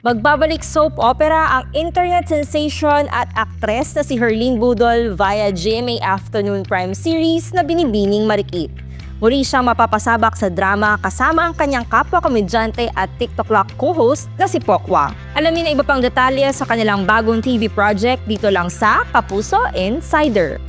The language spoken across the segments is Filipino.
Magbabalik soap opera ang internet sensation at aktres na si Herlene Budol via GMA Afternoon Prime series na Binibining Marikit. Muli siyang mapapasabak sa drama kasama ang kanyang kapwa-komedyante at TikTok co-host na si Pokwa. Alamin na iba pang detalye sa kanilang bagong TV project dito lang sa Kapuso Insider.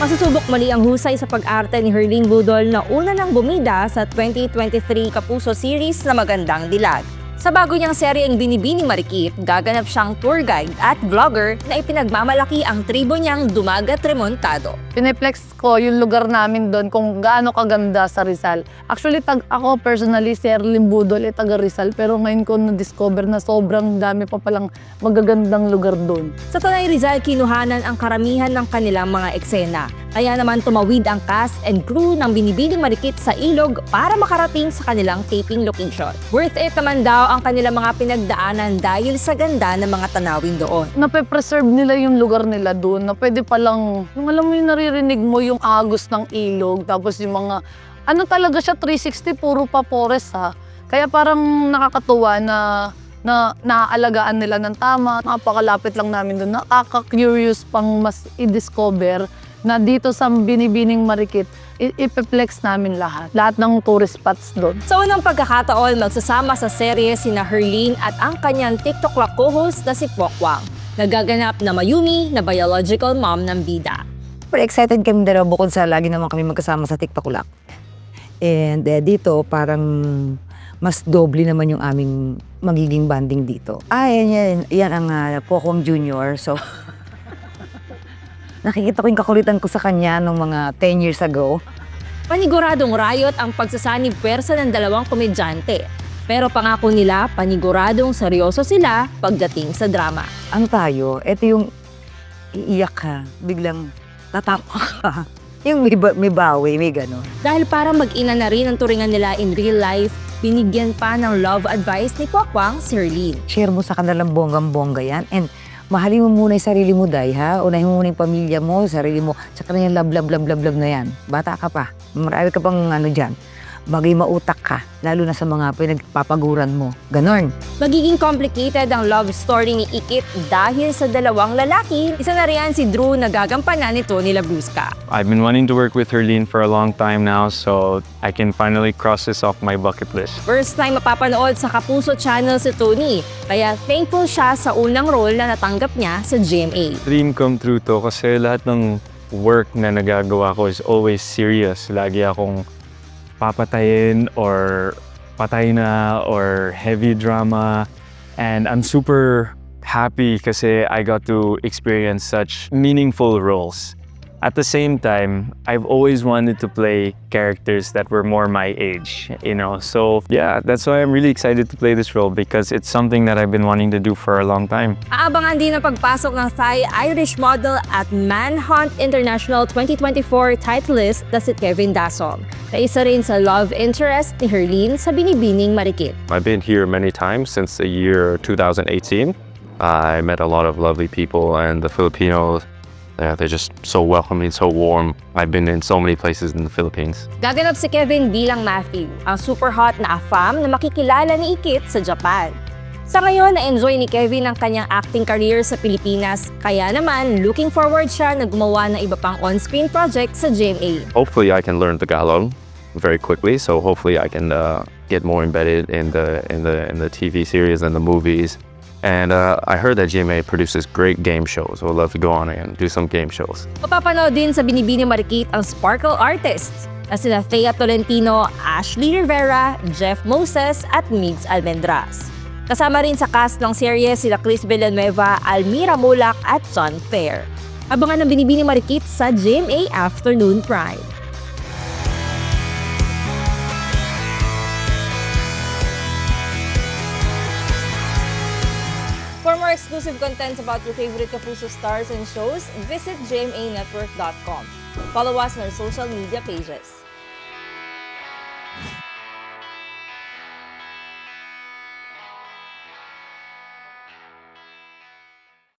Masusubok muli ang husay sa pag-arte ni Herlene Budol na una nang bumida sa 2023 Kapuso series na Magandang Dilag. Sa bago niyang seryeng Binibining Marikit, gaganap siyang tour guide at vlogger na ipinagmamalaki ang tribo niyang Dumagat Remontado. Pineplex ko yung lugar namin doon kung gaano kaganda sa Rizal. Actually, ako personally, si Herlene Budol taga Rizal, pero ngayon ko na-discover na sobrang dami pa palang magagandang lugar doon. Sa Tanay Rizal, kinuhanan ang karamihan ng kanilang mga eksena. Kaya naman tumawid ang cast and crew ng Binibining Marikit sa ilog para makarating sa kanilang taping location. Worth it naman daw ang kanilang mga pinagdaanan dahil sa ganda ng mga tanawin doon. Nape-preserve nila yung lugar nila doon na pwede palang, yung alam mo yung naririnig mo yung agos ng ilog, tapos yung mga, ano talaga siya, 360, puro pa forest ha. Kaya parang nakakatuwa na naaalagaan nila ng tama. Napakalapit lang namin doon. Nakaka-curious pang mas i-discover na dito sa Binibining Marikit, ipeplex namin lahat ng tourist spots doon. Sa unang pagkakataon, magsasama sa serye sina Herlene at ang kanyang TikTok co-host na si Pokwang, nagaganap na Mayumi na biological mom ng bida. Pero excited kami dalawa bukod sa lagi naman kami magkasama sa TikTok Lock. And dito parang mas doble naman yung aming magiging banding dito. Yan ang Pokwang Junior. So, nakikita ko yung kakulitan ko sa kanya nung mga 10 years ago. Paniguradong riot ang pagsasanib pwersa ng dalawang komedyante. Pero pangako nila, paniguradong seryoso sila pagdating sa drama. Ano tayo? Ito yung iiyak ka, biglang tatawa ka. Yung may bawi, may gano'n. Dahil parang mag-ina na rin ang turingan nila in real life, binigyan pa ng love advice ni Pokwang si Herlene. Share mo sa kanilang bonggang-bongga yan. And mahalin mo muna yung sarili mo, Day, ha? Unahin mo muna yung pamilya mo, sarili mo. Tsaka na yung love na yan. Bata ka pa. Marami ka pang dyan. Bagay mautak ka, lalo na sa mga pinagpapaguran mo. Ganon. Magiging complicated ang love story ni Ikit dahil sa dalawang lalaki. Isa na riyan si Drew na gagampanan ni Tony Labrusca. I've been wanting to work with Herlene for a long time now, so I can finally cross this off my bucket list. First time mapapanood sa Kapuso channel si Tony, kaya thankful siya sa unang role na natanggap niya sa GMA. Dream come true to kasi lahat ng work na nagagawa ko is always serious. Lagi akong papatayin or patay na or heavy drama. And I'm super happy kasi I got to experience such meaningful roles. At the same time, I've always wanted to play characters that were more my age, you know? So yeah, that's why I'm really excited to play this role because it's something that I've been wanting to do for a long time. Aabangan din ang pagpasok ng Thai Irish model at Manhunt International 2024 titleist na si Kevin Dasong, na isa rin sa love interest ni Herlene sa Binibining Marikit. I've been here many times since the year 2018. I met a lot of lovely people, and the Filipinos, they're just so welcoming, so warm. I've been in so many places in the Philippines. Gaganap si Kevin bilang Matthew, ang super hot na afam na makikilala ni Ikit sa Japan. Sa ngayon, na-enjoy ni Kevin ang kanyang acting career sa Pilipinas, kaya naman looking forward siya na gumawa ng iba pang on-screen project sa GMA. Hopefully, I can learn Tagalog very quickly. So hopefully, I can get more embedded in the TV series and the movies. And I heard that GMA produces great game shows. I would love to go on and do some game shows. Mapapanood din sa Binibining Marikit ang Sparkle artists na sina Thea Tolentino, Ashley Rivera, Jeff Moses at Migs Almendras. Kasama rin sa cast ng serye sila Chris Villanueva, Almira Mulak at John Fair. Abangan ng Binibining Marikit sa GMA Afternoon Prime. For more exclusive contents about your favorite Kapuso stars and shows, visit gmanetwork.com. Follow us on our social media pages.